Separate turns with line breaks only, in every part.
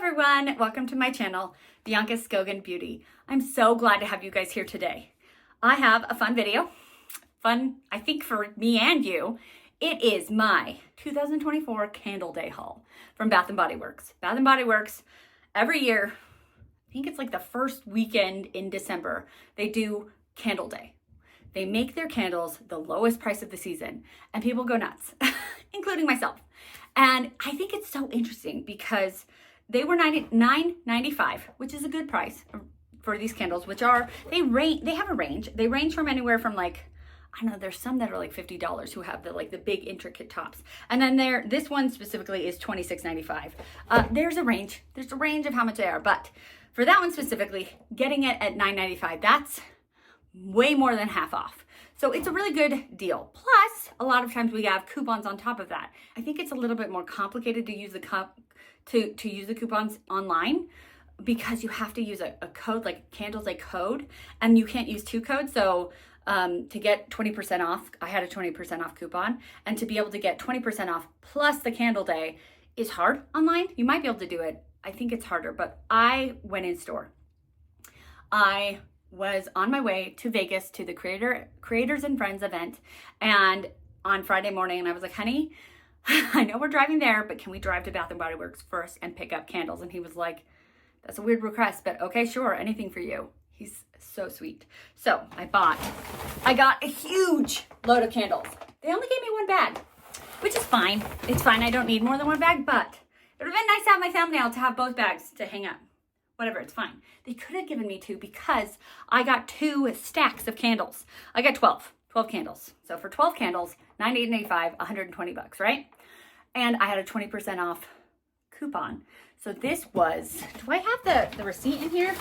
everyone, welcome to my channel, BIANCASKOGENBEAUTY. I'm so glad to have you guys here today. I have a fun video, I think for me and you. It is my 2024 Candle Day haul from Bath and Body Works. Bath and Body Works, every year, I think it's like the first weekend in December, they do Candle Day. They make their candles the lowest price of the season and people go nuts, including myself. And I think it's so interesting because they were $9.95, which is a good price for these candles, which are, they have a range. They range from anywhere from like, I don't know, there's some that are like $50 who have the big intricate tops. And then this one specifically is $26.95. There's a range of how much they are, but for that one specifically, getting it at $9.95, that's way more than half off. So it's a really good deal. Plus, a lot of times we have coupons on top of that. I think it's a little bit more complicated to use to use the coupons online because you have to use a code, like Candle's a code, and you can't use two codes. So to get 20% off, I had a 20% off coupon, and to be able to get 20% off plus the Candle Day is hard online. You might be able to do it. I think it's harder, but I went in store. I was on my way to Vegas to the Creators and Friends event, and on Friday morning, and I was like, honey, I know we're driving there, but can we drive to Bath and Body Works first and pick up candles? And he was like, that's a weird request, but okay, sure, anything for you. He's so sweet. So I got a huge load of candles. They only gave me one bag, which is fine. It's fine, I don't need more than one bag, but it would have been nice to have my thumbnail to have both bags to hang up. Whatever, it's fine. They could have given me two because I got 2 stacks of candles. I got 12 candles. So for 12 candles, $98.85, $120, right? And I had a 20% off coupon. So this was, do I have the receipt in here?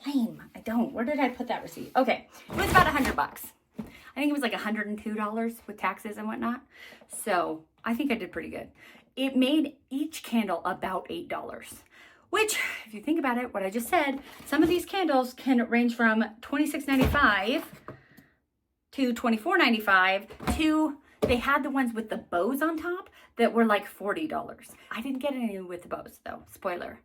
Lame, I don't. Where did I put that receipt? Okay, it was about $100. I think it was like $102 with taxes and whatnot. So I think I did pretty good. It made each candle about $8. Which, if you think about it, what I just said, some of these candles can range from $26.95 to $24.95 to, they had the ones with the bows on top that were like $40. I didn't get any with the bows though, spoiler.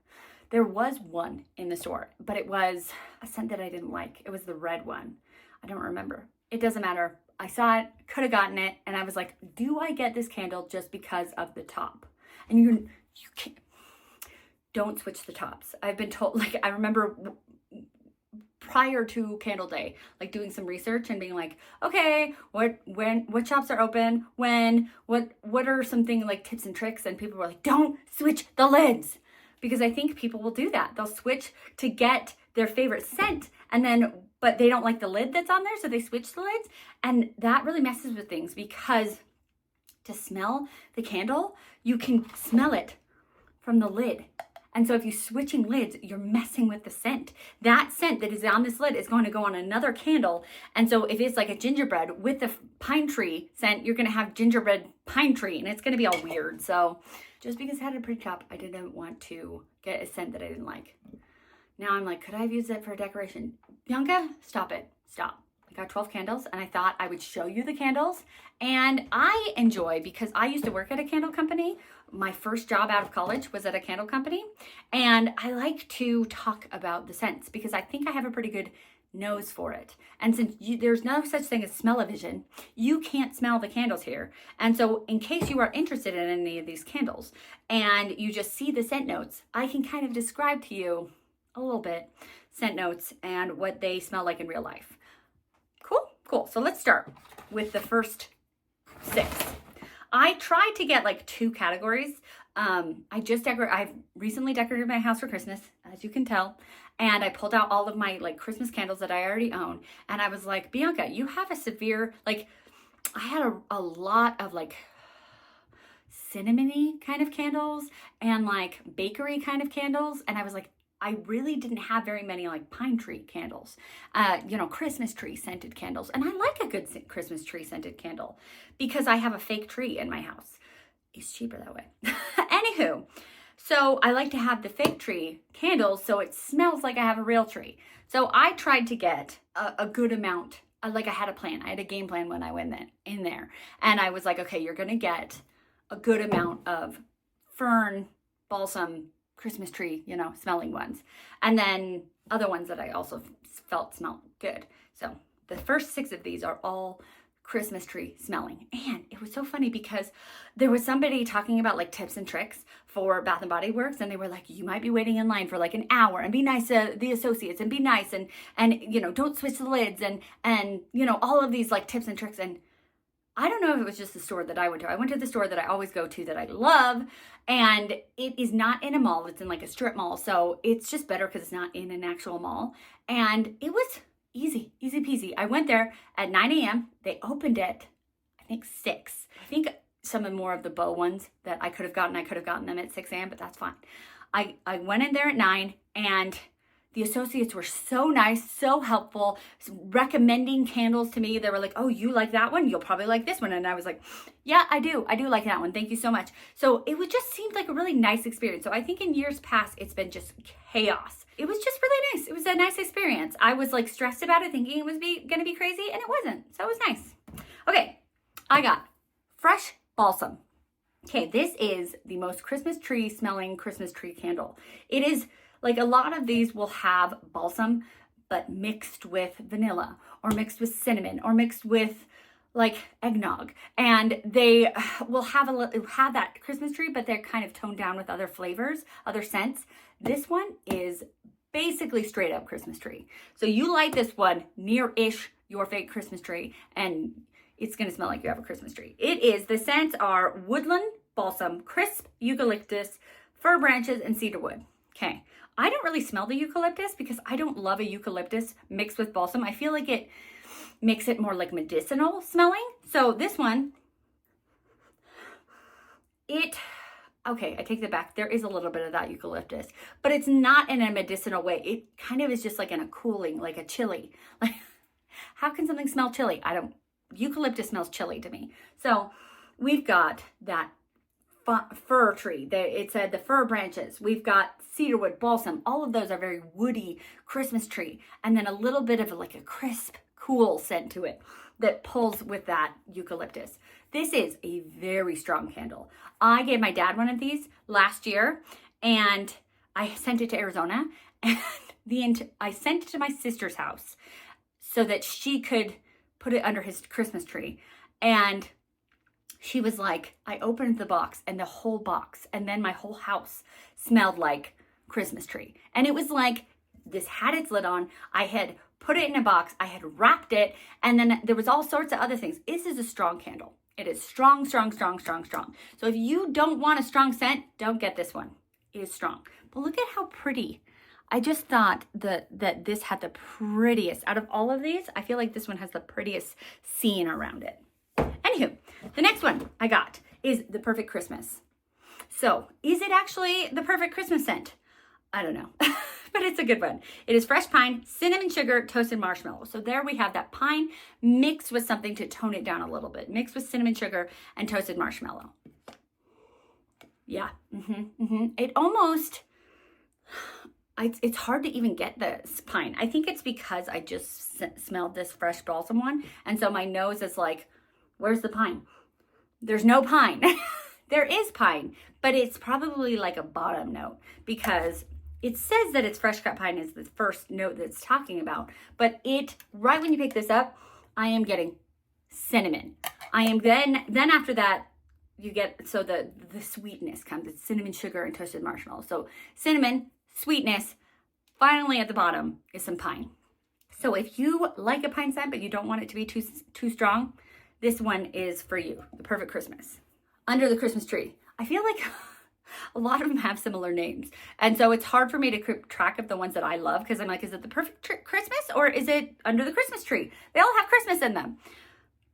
There was one in the store, but it was a scent that I didn't like. It was the red one. I don't remember. It doesn't matter. I saw it, could have gotten it, and I was like, do I get this candle just because of the top? And you can't. Don't switch the tops. I've been told, like, I remember prior to Candle Day, like doing some research and being like, okay, what shops are open, what are some things like tips and tricks? And people were like, don't switch the lids. Because I think people will do that. They'll switch to get their favorite scent but they don't like the lid that's on there. So they switch the lids, and that really messes with things because to smell the candle, you can smell it from the lid. And so if you're switching lids, you're messing with the scent. That scent that is on this lid is going to go on another candle. And so if it's like a gingerbread with the pine tree scent, you're going to have gingerbread pine tree, and it's going to be all weird. So just because it had a pretty top, I didn't want to get a scent that I didn't like. Now I'm like, could I have used it for a decoration? Bianca, stop it. Stop. I got 12 candles, and I thought I would show you the candles. And I enjoy, because I used to work at a candle company. My first job out of college was at a candle company. And I like to talk about the scents because I think I have a pretty good nose for it. And since there's no such thing as smell-o-vision, you can't smell the candles here. And so in case you are interested in any of these candles and you just see the scent notes, I can kind of describe to you a little bit scent notes and what they smell like in real life. Cool. So let's start with the first 6. I tried to get like 2 categories. I've recently decorated my house for Christmas, as you can tell. And I pulled out all of my like Christmas candles that I already own. And I was like, Bianca, you have a severe, like, I had a lot of like cinnamony kind of candles and like bakery kind of candles. And I was like, I really didn't have very many like pine tree candles, Christmas tree scented candles. And I like a good Christmas tree scented candle because I have a fake tree in my house. It's cheaper that way. Anywho, so I like to have the fake tree candles so it smells like I have a real tree. So I tried to get a good amount. I had a plan. I had a game plan when I went in there. And I was like, okay, you're going to get a good amount of fern, balsam, Christmas tree, you know, smelling ones. And then other ones that I also felt smelled good. So the first 6 of these are all Christmas tree smelling. And it was so funny because there was somebody talking about like tips and tricks for Bath and Body Works, and they were like, you might be waiting in line for like an hour, and be nice to the associates, and be nice, and you know, don't switch the lids, and you know, all of these like tips and tricks. And I don't know if it was just the store that I went to. I went to the store that I always go to that I love, and it is not in a mall. It's in like a strip mall, so it's just better because it's not in an actual mall. And it was easy peasy. I went there at 9 a.m. They opened it, I think 6. I think some of more of the bow ones that I could have gotten them at 6 a.m., but that's fine. I went in there at 9, and the associates were so nice, so helpful, recommending candles to me. They were like, oh, you like that one? You'll probably like this one. And I was like, yeah, I do like that one. Thank you so much. So it would just seemed like a really nice experience. So I think in years past, it's been just chaos. It was just really nice. It was a nice experience. I was like stressed about it, thinking it was going to be crazy, and it wasn't. So it was nice. Okay, I got fresh balsam. Okay, this is the most Christmas tree smelling Christmas tree candle. It is like a lot of these will have balsam, but mixed with vanilla or mixed with cinnamon or mixed with like eggnog, and they will have that Christmas tree, but they're kind of toned down with other flavors, other scents. This one is basically straight up Christmas tree. So you light this one near-ish your fake Christmas tree, and it's gonna smell like you have a Christmas tree. The scents are woodland, balsam, crisp, eucalyptus, fir branches, and cedarwood. Okay, I don't really smell the eucalyptus because I don't love a eucalyptus mixed with balsam. I feel like it makes it more like medicinal smelling. So this one, okay, I take that back. There is a little bit of that eucalyptus, but it's not in a medicinal way. It kind of is just like in a cooling, like a chili. Like, how can something smell chilly? Eucalyptus smells chilly to me. So we've got that fir tree. It said the fir branches. We've got cedarwood, balsam. All of those are very woody Christmas tree. And then a little bit of like a crisp, cool scent to it that pulls with that eucalyptus. This is a very strong candle. I gave my dad one of these last year, and I sent it to Arizona, and I sent it to my sister's house so that she could put it under his Christmas tree. And she was like, I opened the box, and the whole box, and then my whole house smelled like Christmas tree. And it was like, this had its lid on. I had put it in a box. I had wrapped it, and then there was all sorts of other things. This is a strong candle. It is strong. So if you don't want a strong scent, don't get this one. It is strong. But look at how pretty. I just thought that this had the prettiest. Out of all of these, I feel like this one has the prettiest scene around it. Anywho, the next one I got is the Perfect Christmas. So is it actually the perfect Christmas scent? I don't know, but it's a good one. It is fresh pine, cinnamon sugar, toasted marshmallow. So there we have that pine mixed with something to tone it down a little bit, mixed with cinnamon sugar and toasted marshmallow. Yeah, It almost, it's hard to even get this pine. I think it's because I just smelled this fresh balsam one. And so my nose is like, where's the pine? There's no pine. There is pine, but it's probably like a bottom note because it says that it's fresh cut pine is the first note that it's talking about, but right when you pick this up, I am getting cinnamon. I am then after that, you get, so the sweetness comes, it's cinnamon sugar and toasted marshmallow. So cinnamon, sweetness, finally at the bottom is some pine. So if you like a pine scent, but you don't want it to be too strong, this one is for you, the Perfect Christmas. Under the Christmas tree. I feel like a lot of them have similar names. And so it's hard for me to keep track of the ones that I love because I'm like, is it the Perfect Christmas or is it Under the Christmas Tree? They all have Christmas in them,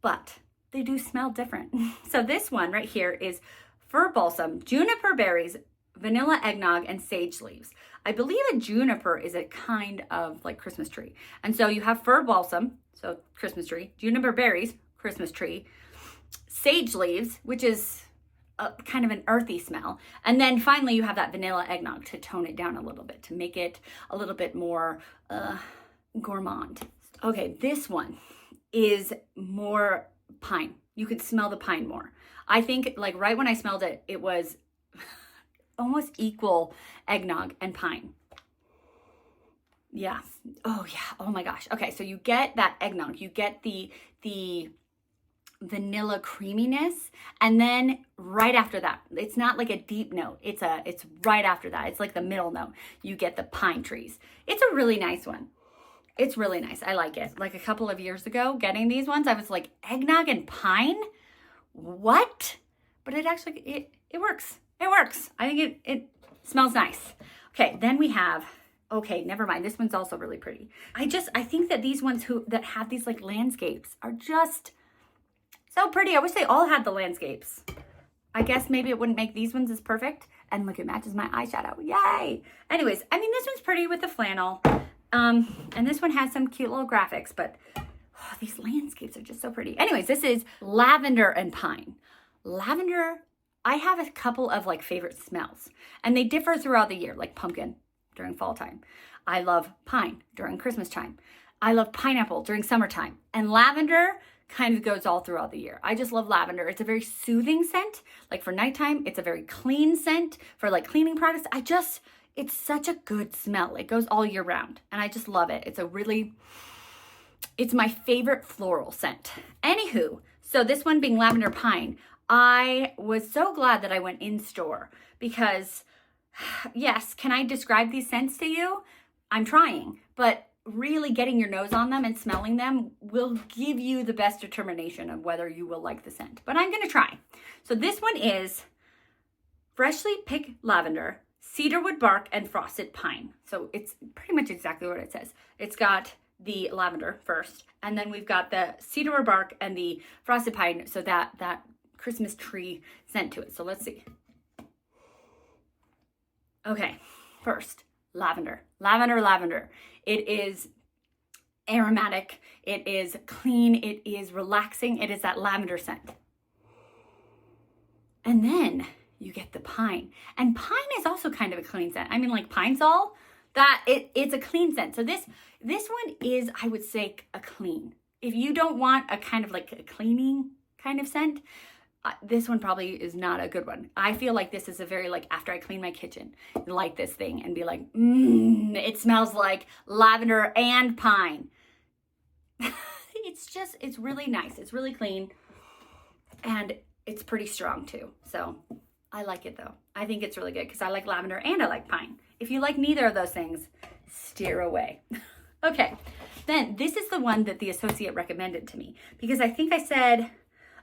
but they do smell different. So this one right here is fir balsam, juniper berries, vanilla eggnog, and sage leaves. I believe a juniper is a kind of like Christmas tree. And so you have fir balsam, so Christmas tree, juniper berries, Christmas tree, sage leaves, which is kind of an earthy smell. And then finally you have that vanilla eggnog to tone it down a little bit, to make it a little bit more gourmand. Okay, this one is more pine. You could smell the pine more. I think like right when I smelled it, it was almost equal eggnog and pine. Yeah. Oh yeah. Oh my gosh. Okay. So you get that eggnog, you get the vanilla creaminess, and then right after that, it's not like a deep note. It's right after that. It's like the middle note. You get the pine trees. It's a really nice one. It's really nice. I like it. Like a couple of years ago, getting these ones, I was like, eggnog and pine? What? But it actually, it works. It works. I think it smells nice. Okay, then we have, okay, never mind. This one's also really pretty. I think that these ones that have these like landscapes are just so pretty. I wish they all had the landscapes. I guess maybe it wouldn't make these ones as perfect. And look, it matches my eyeshadow. Yay! Anyways, I mean, this one's pretty with the flannel. And this one has some cute little graphics, but oh, these landscapes are just so pretty. Anyways, this is Lavender and Pine. Lavender, I have a couple of like favorite smells, and they differ throughout the year, like pumpkin during fall time. I love pine during Christmas time. I love pineapple during summertime. And lavender kind of goes all throughout the year. I just love lavender. It's a very soothing scent. Like for nighttime, it's a very clean scent. For like cleaning products, it's such a good smell. It goes all year round, and I just love it. It's my favorite floral scent. Anywho, so this one being Lavender Pine, I was so glad that I went in store because, yes, can I describe these scents to you? I'm trying, but really getting your nose on them and smelling them will give you the best determination of whether you will like the scent. But I'm going to try. So this one is freshly picked lavender, cedarwood bark, and frosted pine. So it's pretty much exactly what it says. It's got the lavender first, and then we've got the cedarwood bark and the frosted pine, so that Christmas tree scent to it. So let's see. Okay, first, lavender. Lavender. It is aromatic. It is clean. It is relaxing. It is that lavender scent. And then you get the pine. And pine is also kind of a clean scent. I mean, like Pine Sol, it's a clean scent. So this one is, I would say, a clean. If you don't want a kind of like a cleaning kind of scent, this one probably is not a good one. I feel like this is a very like after I clean my kitchen, light this thing and be like, it smells like lavender and pine. It's really nice. It's really clean, and it's pretty strong too. So I like it though. I think it's really good because I like lavender and I like pine. If you like neither of those things, steer away. Okay, then this is the one that the associate recommended to me because I think I said,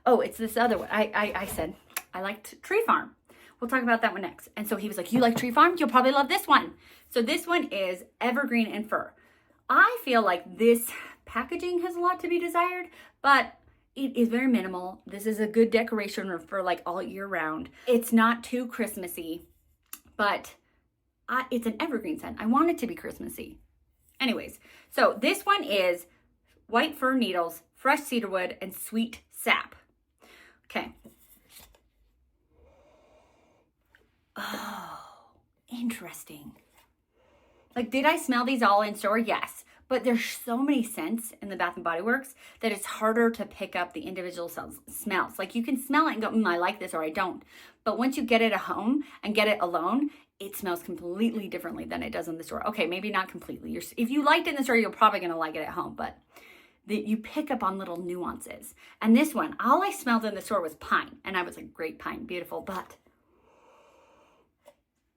oh, it's this other one. I said, I liked Tree Farm. We'll talk about that one next. And so he was like, you like Tree Farm? You'll probably love this one. So this one is Evergreen and Fir. I feel like this packaging has a lot to be desired, but it is very minimal. This is a good decoration for like all year round. It's not too Christmassy, but it's an evergreen scent. I want it to be Christmassy. Anyways, so this one is white fir needles, fresh cedarwood, and sweet sap. Okay. Oh, interesting. Like, did I smell these all in store? Yes. But there's so many scents in the Bath and Body Works that it's harder to pick up the individual smells. Like, you can smell it and go, I like this, or I don't. But once you get it at home and get it alone, it smells completely differently than it does in the store. Okay, maybe not completely. If you liked it in the store, you're probably going to like it at home. But you pick up on little nuances. And this one, all I smelled in the store was pine. And I was like, great pine, beautiful. But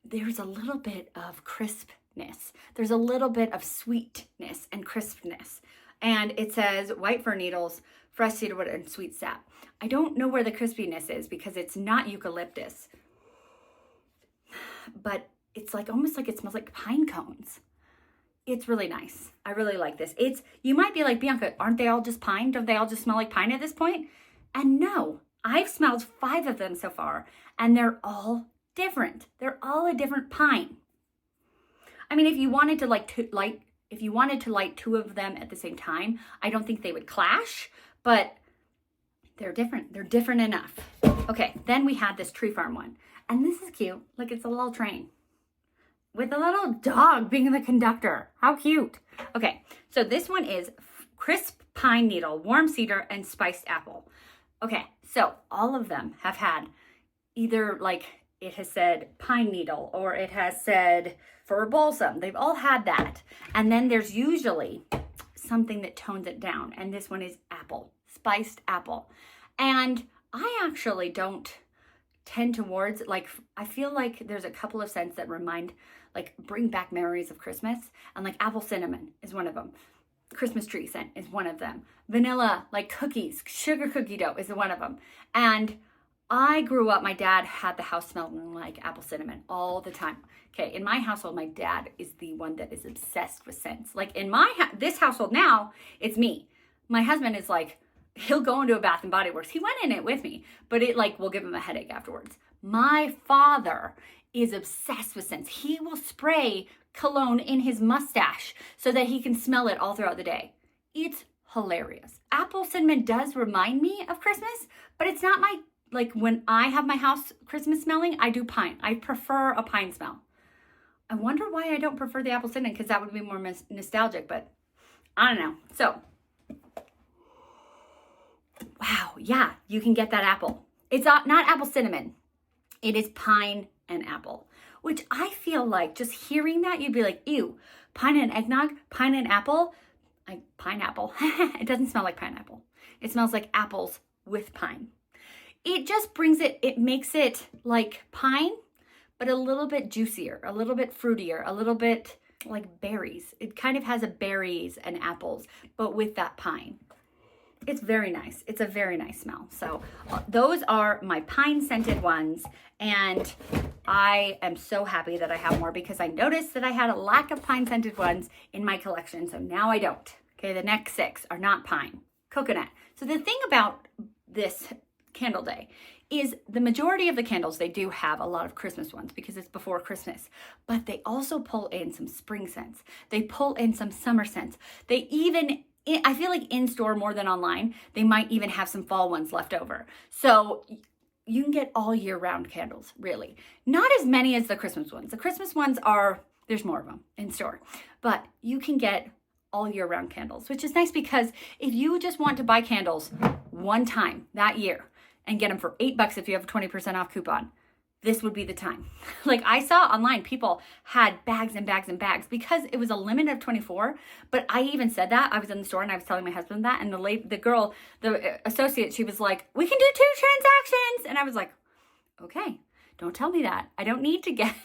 there's a little bit of crispness. There's a little bit of sweetness and crispness. And it says white fir needles, fresh cedarwood, and sweet sap. I don't know where the crispiness is because it's not eucalyptus. But it's like almost like it smells like pine cones. It's really nice. I really like this. You might be like, Bianca, aren't they all just pine? Don't they all just smell like pine at this point? And no, I've smelled 5 of them so far, and they're all different. They're all a different pine. I mean, if you wanted to light 2 of them at the same time, I don't think they would clash, but they're different. They're different enough. Okay, then we had this Tree Farm one, and this is cute. Look, it's a little train with a little dog being the conductor. How cute. Okay, so this one is crisp pine needle, warm cedar, and spiced apple. Okay, so all of them have had either like it has said pine needle, or it has said fir balsam. They've all had that. And then there's usually something that tones it down. And this one is apple, spiced apple. And I actually don't tend towards, like, I feel like there's a couple of scents that bring back memories of Christmas. And like apple cinnamon is one of them. Christmas tree scent is one of them. Vanilla, like cookies, sugar cookie dough is one of them. And I grew up, my dad had the house smelling like apple cinnamon all the time. Okay, in my household, my dad is the one that is obsessed with scents. Like in this household now, it's me. My husband is like, he'll go into a Bath and Body Works. He went in it with me, but it like will give him a headache afterwards. My father is obsessed with scents. He will spray cologne in his mustache so that he can smell it all throughout the day. It's hilarious. Apple cinnamon does remind me of Christmas, but it's not my, like when I have my house Christmas smelling, I do pine. I prefer a pine smell. I wonder why I don't prefer the apple cinnamon, because that would be more nostalgic, but I don't know. So, wow, yeah, you can get that apple. It's not apple cinnamon. It is pine and apple, which I feel like just hearing that, you'd be like, ew, pine and eggnog, pine and apple, pineapple. It doesn't smell like pineapple. It smells like apples with pine. It just it makes it like pine, but a little bit juicier, a little bit fruitier, a little bit like berries. It kind of has a berries and apples, but with that pine. It's very nice. It's a very nice smell. So those are my pine scented ones. And I am so happy that I have more, because I noticed that I had a lack of pine scented ones in my collection. So now I don't. Okay, the next 6 are not pine. Coconut. So the thing about this candle day is the majority of the candles, they do have a lot of Christmas ones because it's before Christmas, but they also pull in some spring scents. They pull in some summer scents. They even, I feel like in store more than online, they might even have some fall ones left over. So you can get all year round candles, really. Not as many as the Christmas ones. The Christmas ones there's more of them in store, but you can get all year round candles, which is nice, because if you just want to buy candles one time that year and get them for $8 if you have a 20% off coupon, this would be the time. Like I saw online, people had bags and bags and bags because it was a limit of 24. But I even said that. I was in the store and I was telling my husband that, and the associate, she was like, "We can do 2 transactions." And I was like, okay, don't tell me that. I don't need to get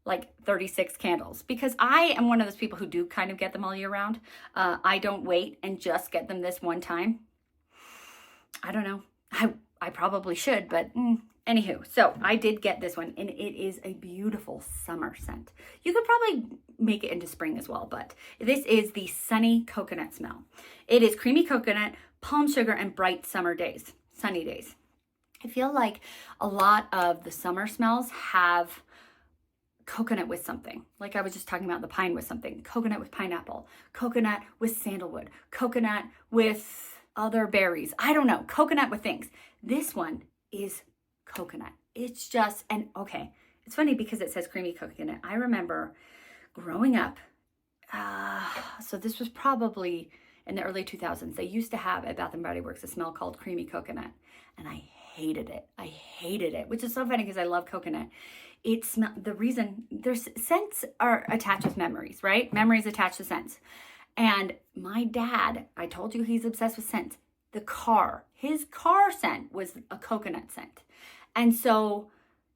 like 36 candles, because I am one of those people who do kind of get them all year round. I don't wait and just get them this one time. I don't know. I probably should, but anywho, so I did get this one, and it is a beautiful summer scent. You could probably make it into spring as well, but this is the Sunny Coconut smell. It is creamy coconut, palm sugar, and bright summer days, sunny days. I feel like a lot of the summer smells have coconut with something. Like I was just talking about the pine with something. Coconut with pineapple, coconut with sandalwood, coconut with other berries. I don't know, coconut with things. This one is coconut. It's just, and okay, it's funny because it says creamy coconut. I remember growing up, so this was probably in the early 2000s. They used to have at Bath and Body Works a smell called creamy coconut, and I hated it. I hated it, which is so funny because I love coconut. The reason, there's scents are attached with memories, right? Memories attached to scents. And my dad, I told you he's obsessed with scents. His car scent was a coconut scent. And so,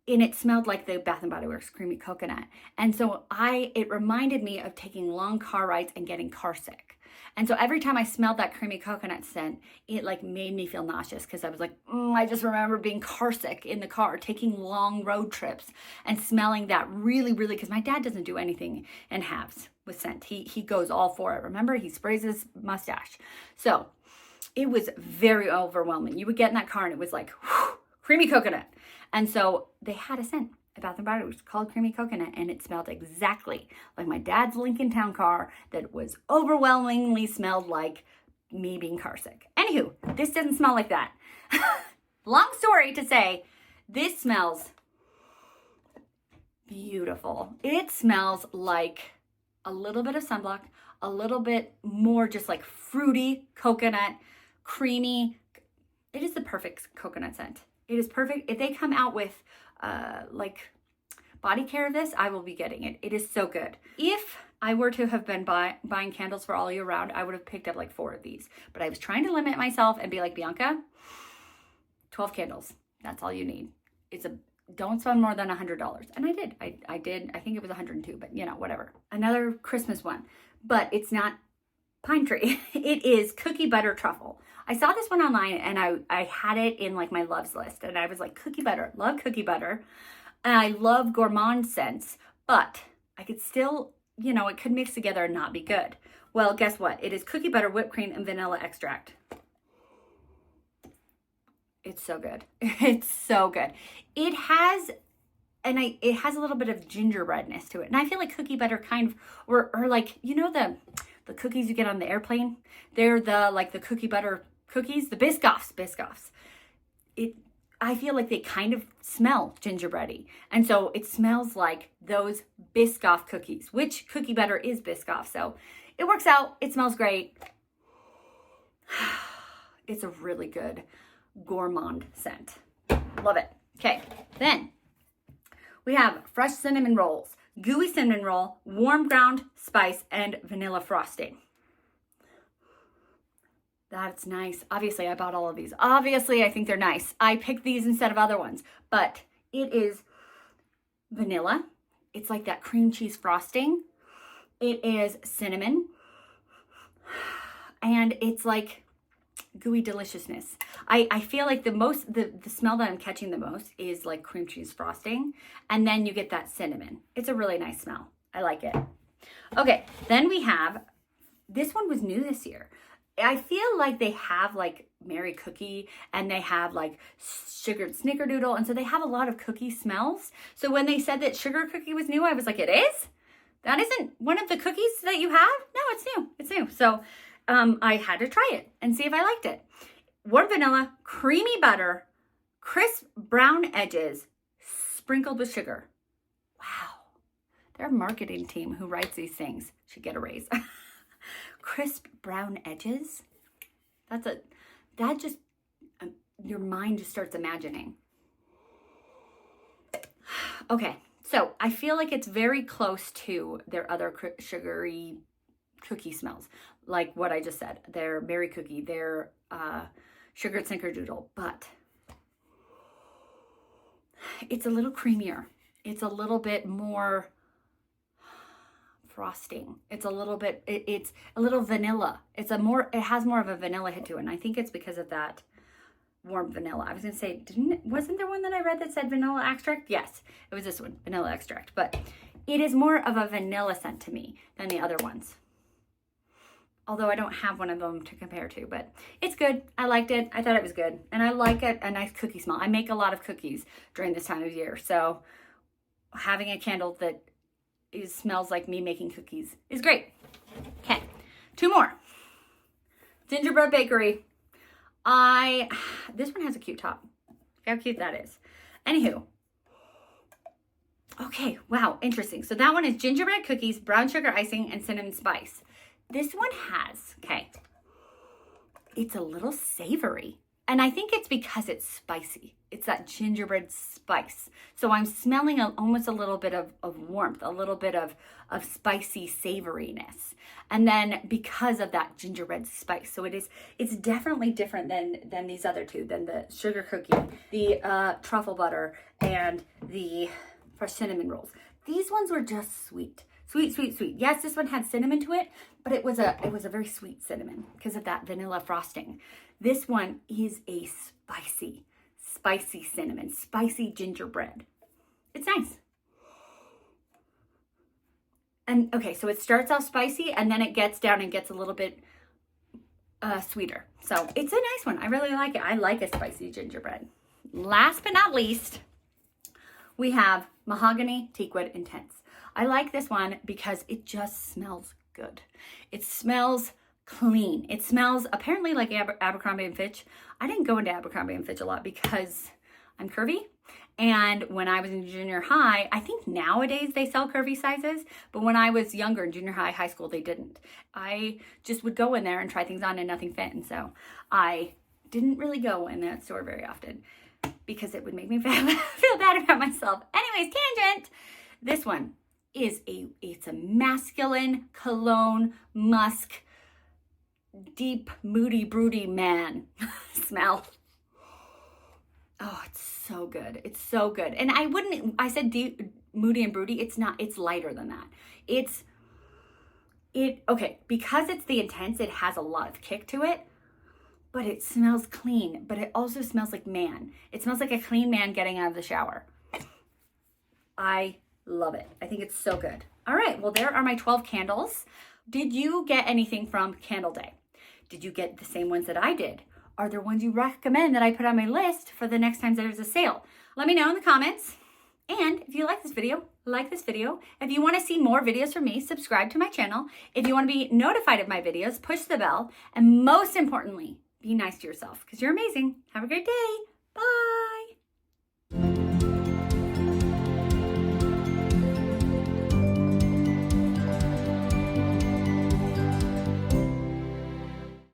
and it smelled like the Bath and Body Works creamy coconut. And so it reminded me of taking long car rides and getting car sick. And so every time I smelled that creamy coconut scent, it like made me feel nauseous, because I was like, I just remember being car sick in the car, taking long road trips and smelling that really, really, because my dad doesn't do anything in halves with scent. He goes all for it. Remember, he sprays his mustache. So it was very overwhelming. You would get in that car and it was like, whew, creamy coconut. And so they had a scent at Bath and Body Works called creamy coconut, and it smelled exactly like my dad's Lincoln Town car that was overwhelmingly smelled like me being car sick. Anywho, this doesn't smell like that. Long story to say, this smells beautiful. It smells like a little bit of sunblock, a little bit more just like fruity coconut, creamy. It is the perfect coconut scent. It is perfect. If they come out with like body care of this, I will be getting it. It is so good. If I were to have been buying candles for all year round, I would have picked up like 4 of these. But I was trying to limit myself and be like, Bianca, 12 candles. That's all you need. Don't spend more than $100. And I did. I did. I think it was 102, but you know, whatever. Another Christmas one, but it's not pine tree. It is cookie butter truffle. I saw this one online and I had it in like my loves list, and I was like, cookie butter, love cookie butter. And I love gourmand scents, but I could still, you know, it could mix together and not be good. Well, guess what? It is cookie butter, whipped cream, and vanilla extract. It's so good. It's so good. It has a little bit of gingerbreadness to it. And I feel like cookie butter kind of, or like, you know, the cookies you get on the airplane? They're the cookie butter cookies, the Biscoffs. I feel like they kind of smell gingerbready. And so it smells like those Biscoff cookies, which cookie butter is Biscoff. So it works out. It smells great. It's a really good gourmand scent. Love it. Okay, then we have fresh cinnamon rolls, gooey cinnamon roll, warm ground spice, and vanilla frosting. That's nice. Obviously, I bought all of these. Obviously, I think they're nice. I picked these instead of other ones, but it is vanilla. It's like that cream cheese frosting. It is cinnamon, and it's like gooey deliciousness. I feel like the smell that I'm catching the most is like cream cheese frosting, and then you get that cinnamon. It's a really nice smell. I like it. Okay, then we have, this one was new this year. I feel like they have like Merry Cookie, and they have like sugared snickerdoodle, and so they have a lot of cookie smells. So when they said that sugar cookie was new, I was like, it is? That isn't one of the cookies that you have? No, it's new. It's new. So I had to try it and see if I liked it. Warm vanilla, creamy butter, crisp brown edges, sprinkled with sugar. Wow. Their marketing team who writes these things should get a raise. Crisp brown edges. Your mind just starts imagining. Okay, so I feel like it's very close to their other sugary cookie smells, like what I just said. Their Merry Cookie, their sugared snickerdoodle, but it's a little creamier. It's a little bit more frosting. It's a little bit, it's a little vanilla. It has more of a vanilla hit to it. And I think it's because of that warm vanilla. I was going to say, wasn't there one that I read that said vanilla extract? Yes, it was this one, vanilla extract. But it is more of a vanilla scent to me than the other ones. Although I don't have one of them to compare to, but it's good. I liked it. I thought it was good. And I like a nice cookie smell. I make a lot of cookies during this time of year. So having a candle that smells like me making cookies is great. Okay, 2 more. Gingerbread Bakery. This one has a cute top. How cute that is. Anywho. Okay, wow, interesting. So that one is gingerbread cookies, brown sugar icing, and cinnamon spice. This one has, it's a little savory. And I think it's because it's spicy. It's that gingerbread spice. So I'm smelling almost a little bit of warmth, a little bit of spicy savoriness. And then because of that gingerbread spice. So it's definitely different than these other two, than the sugar cookie, the truffle butter, and the fresh cinnamon rolls. These ones were just sweet. Sweet, sweet, sweet. Yes, this one had cinnamon to it, but it was a very sweet cinnamon because of that vanilla frosting. This one is a spicy cinnamon, spicy gingerbread. It's nice. And okay, so it starts off spicy and then it gets down and gets a little bit sweeter. So it's a nice one. I really like it. I like a spicy gingerbread. Last but not least, we have Mahogany Teakwood Intense. I like this one because it just smells good. It smells clean. It smells apparently like Abercrombie and Fitch. I didn't go into Abercrombie and Fitch a lot because I'm curvy. And when I was in junior high, I think nowadays they sell curvy sizes, but when I was younger in junior high, high school, they didn't. I just would go in there and try things on and nothing fit. And so I didn't really go in that store very often. because it would make me feel bad about myself. Anyways, tangent. This one is it's a masculine cologne musk, deep, moody, broody man smell. Oh, it's so good. It's so good. And I said deep, moody and broody. It's not, it's lighter than that. Okay, because it's the intense, it has a lot of kick to it, but it smells clean, but it also smells like man. It smells like a clean man getting out of the shower. I love it. I think it's so good. All right, well, there are my 12 candles. Did you get anything from Candle Day? Did you get the same ones that I did? Are there ones you recommend that I put on my list for the next time there's a sale? Let me know in the comments. And if you like this video, like this video. If you want to see more videos from me, subscribe to my channel. If you want to be notified of my videos, push the bell. And most importantly, be nice to yourself because you're amazing. Have a great day. Bye.